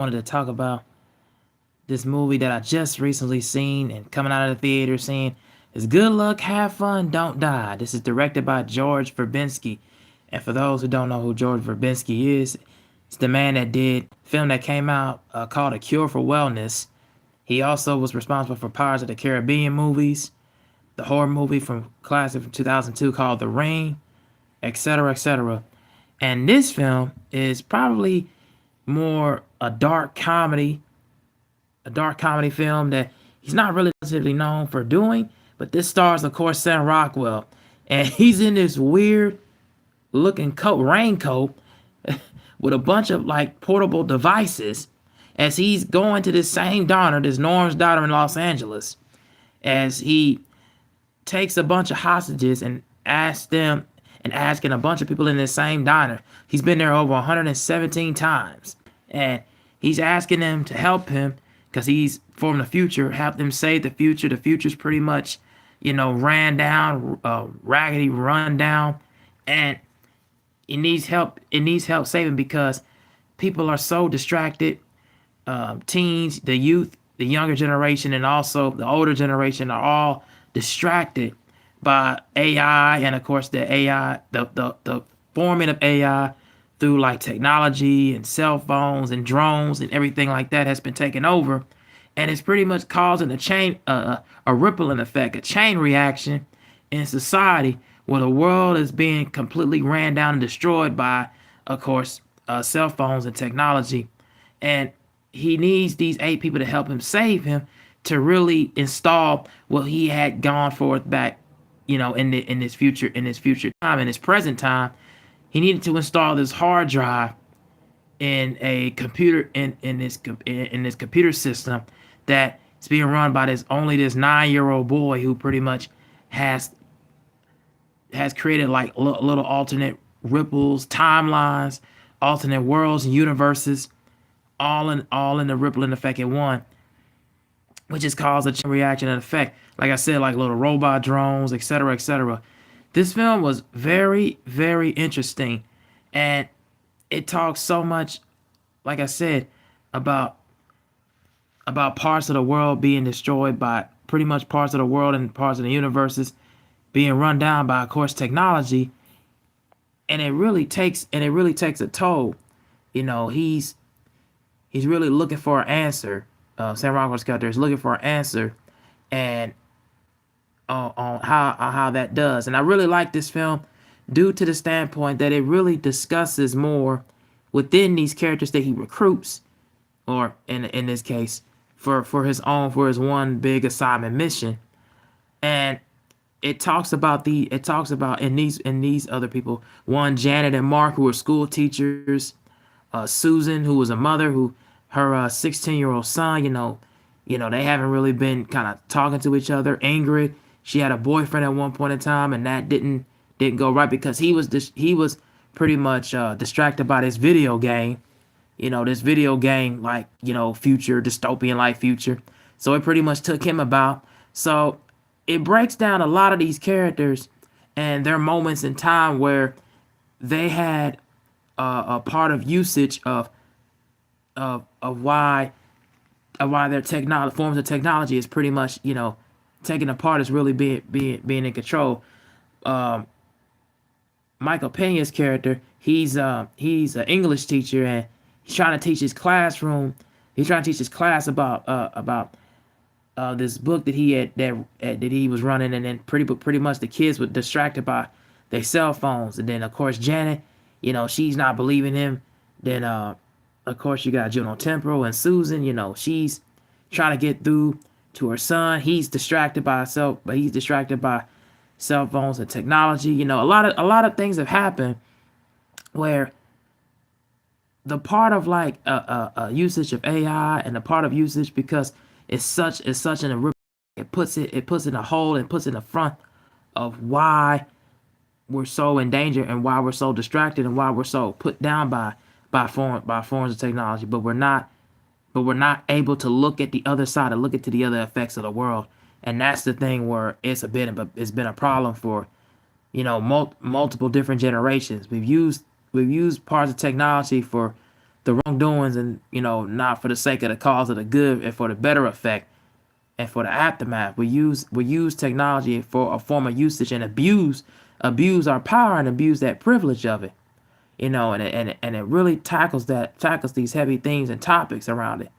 wanted to talk about this movie that I just recently seen and coming out of the theater seeing is Good Luck, Have Fun, Don't Die. This is directed by George Verbinski. And for those who don't know who George Verbinski is, it's the man that did a film that came out called A Cure for Wellness. He also was responsible for Pirates of the Caribbean movies, the horror movie from classic from 2002 called The Ring, etc., etc. And this film is probably more a dark comedy film that he's not really necessarily known for doing. But this stars, of course, Sam Rockwell, and he's in this weird looking raincoat, with a bunch of like portable devices, as he's going to this same diner, this Norm's diner in Los Angeles, as he takes a bunch of hostages and asking a bunch of people in this same diner. He's been there over 117 times, and he's asking them to help him because he's from the future, help them save the future. The future's pretty much, ran down, raggedy, run down, and it needs help. It needs help saving because people are so distracted. Teens, the youth, the younger generation, and also the older generation are all distracted by AI, and of course the AI, the forming of AI through like technology and cell phones and drones and everything like that has been taken over, and it's pretty much causing a rippling effect, a chain reaction in society where the world is being completely ran down and destroyed by, of course, cell phones and technology, and he needs these 8 people to help him save him to really install what he had gone forth back, in this future time, in this present time. He needed to install this hard drive in a computer in this computer system that is being run by this 9-year-old boy who pretty much has created like little alternate ripples, timelines, alternate worlds and universes, all in the rippling effect in one, which has caused a chain reaction and effect. Like I said, like little robot drones, etc., etc. This film was very, very interesting, and it talks so much, like I said, about parts of the world being destroyed by pretty much parts of the world and parts of the universes being run down by, of course, technology, and it really takes a toll. He's really looking for an answer. Sam Rockwell's character is looking for an answer, and on how that does. And I really like this film due to the standpoint that it really discusses more within these characters that he recruits, or in this case, for his one big assignment mission. And it talks about in these other people, one, Janet and Mark, who are school teachers, Susan, who was a mother, who her 16-year-old son, they haven't really been kind of talking to each other. Ingrid, she had a boyfriend at one point in time, and that didn't go right because he was pretty much distracted by this video game, like, future, dystopian like future. So it pretty much took him about. So it breaks down a lot of these characters and their moments in time where they had a part of usage of why their forms of technology is pretty much, taken apart, is really being in control. Michael Pena's character, he's an English teacher, and he's trying to teach his class about this book that he was running, and then pretty much the kids were distracted by their cell phones. And then of course Janet, she's not believing him. Then of course you got Juno Temple and Susan, she's trying to get through to her son. He's distracted by cell phones and technology. A lot of things have happened where the part of like usage of AI and the part of usage, because it's such an it puts in a hole and puts in the front of why we're so in danger and why we're so distracted and why we're so put down by forms of technology, but we're not able to look at the other side and look into the other effects of the world. And that's the thing where it's been a problem for, multiple different generations. We've used parts of technology for the wrongdoings, and not for the sake of the cause of the good and for the better effect and for the aftermath. We use technology for a form of usage and abuse our power and abuse that privilege of it. And it really tackles these heavy themes and topics around it.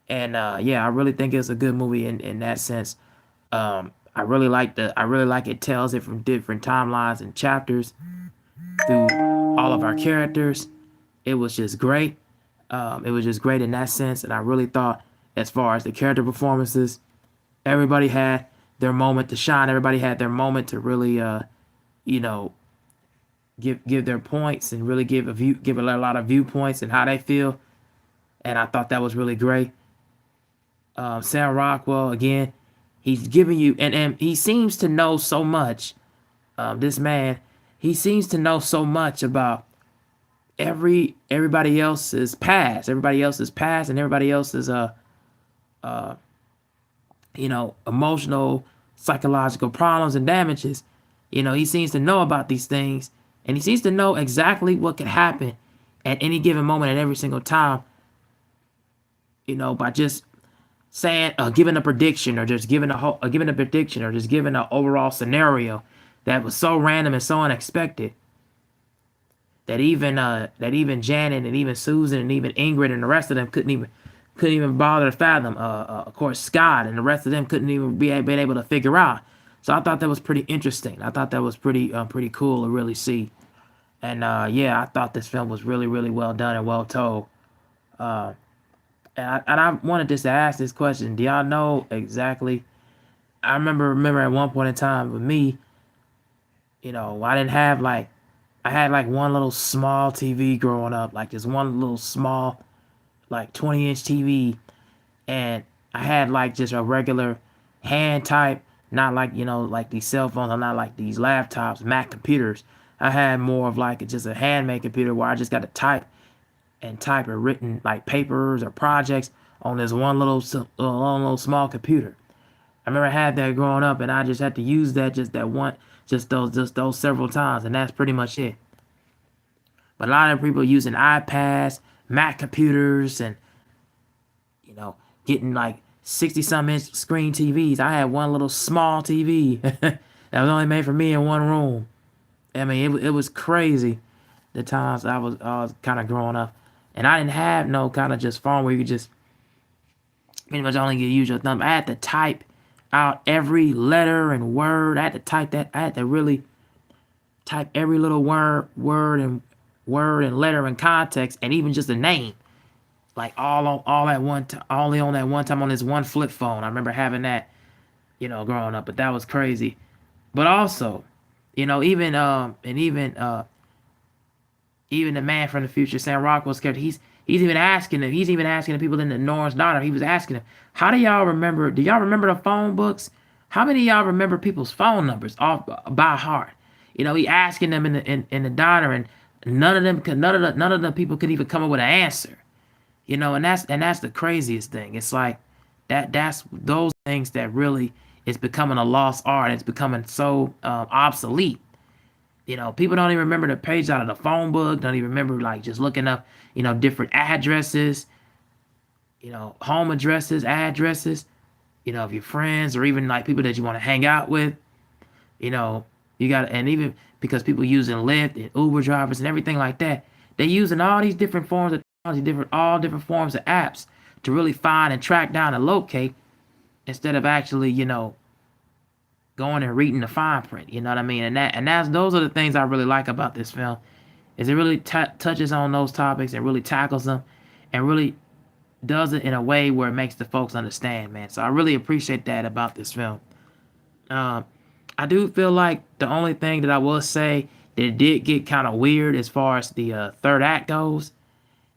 And yeah, I really think it's a good movie in that sense. I really like it tells it from different timelines and chapters through all of our characters. It was just great. It was just great in that sense, and I really thought, as far as the character performances, everybody had their moment to shine. Everybody had their moment to really, you know, give their points and really give a lot of viewpoints and how they feel. And I thought that was really great. Sam Rockwell again, he's giving you, and he seems to know so much. This man, he seems to know so much about everybody else's past, and everybody else's emotional, psychological problems and damages. He seems to know about these things, and he seems to know exactly what could happen at any given moment at every single time. By just saying, giving a prediction, or just giving a prediction, or just giving an overall scenario that was so random and so unexpected that even Janet and even Susan and even Ingrid and the rest of them couldn't even bother to fathom. Of course, Scott and the rest of them couldn't even been able to figure out. So I thought that was pretty interesting. I thought that was pretty cool to really see. And yeah, I thought this film was really, really well done and well told. And I wanted just to ask this question. Do y'all know exactly? I remember at one point in time with me, I didn't have I had one little small TV growing up, like this one little small, 20-inch TV, and I had just a regular hand type, not like these cell phones, or not like these laptops, Mac computers. I had more of just a handmade computer where I just got to type or written papers or projects on this one little small computer. I remember I had that growing up, and I just had to use that just those several times, and that's pretty much it. But a lot of people using iPads, Mac computers, and getting 60-some inch screen TVs. I had one little small TV that was only made for me in one room. I mean, it was crazy the times I was kind of growing up, and I didn't have no kind of just phone where you could just pretty much only use your thumb. I had to type out every letter and word. I had to type that. I had to really type every little word and letter and context, and even just a name, all at one time, only on that one time on this one flip phone. I remember having that, growing up, but that was crazy. But also, even the man from the future, Sam Rockwell's character, he's even asking the people in the Norris Daughter. He was asking them, how do y'all remember? Do y'all remember the phone books? How many of y'all remember people's phone numbers off by heart? He asking them in the diner, and none of the people could even come up with an answer. And that's the craziest thing. It's like that's those things that really is becoming a lost art. It's becoming so obsolete. People don't even remember the page out of the phone book. Don't even remember just looking up, different addresses, home addresses, of your friends, or even people that you want to hang out with. You got, and even because people using Lyft and Uber drivers and everything like that, they using all these different forms of technology, all different forms of apps to really find and track down and locate, instead of actually, going and reading the fine print. You know what I mean? And those are the things I really like about this film, is it really touches on those topics and really tackles them, and really does it in a way where it makes the folks understand, man. So I really appreciate that about this film. I do feel like the only thing that I will say that it did get kind of weird as far as the third act goes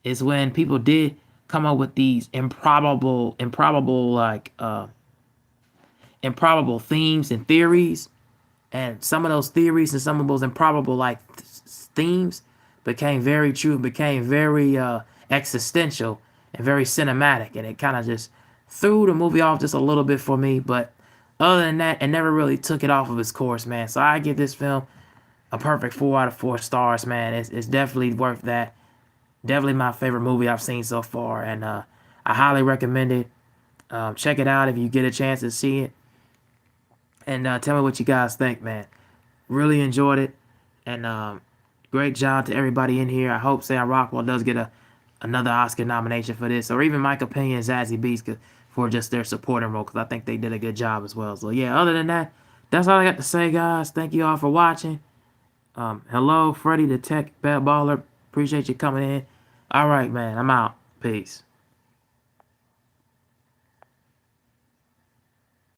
is when people did come up with these improbable themes and theories, and some of those theories and some of those improbable themes became very true, became very existential and very cinematic, and it kind of just threw the movie off just a little bit for me. But other than that, it never really took it off of its course, man. So I give this film a perfect 4 out of 4 stars, man. It's definitely worth that. Definitely my favorite movie I've seen so far, and I highly recommend it. Check it out if you get a chance to see it, and tell me what you guys think, man. Really enjoyed it, and great job to everybody in here. I hope Sam Rockwell does get another Oscar nomination for this, or even Michael Pena and Zazie Beetz for just their supporting role, because I think they did a good job as well. So yeah, other than that, that's all I got to say, guys. Thank you all for watching. Hello, Freddie the Tech Bad Baller. Appreciate you coming in. All right, man. I'm out. Peace.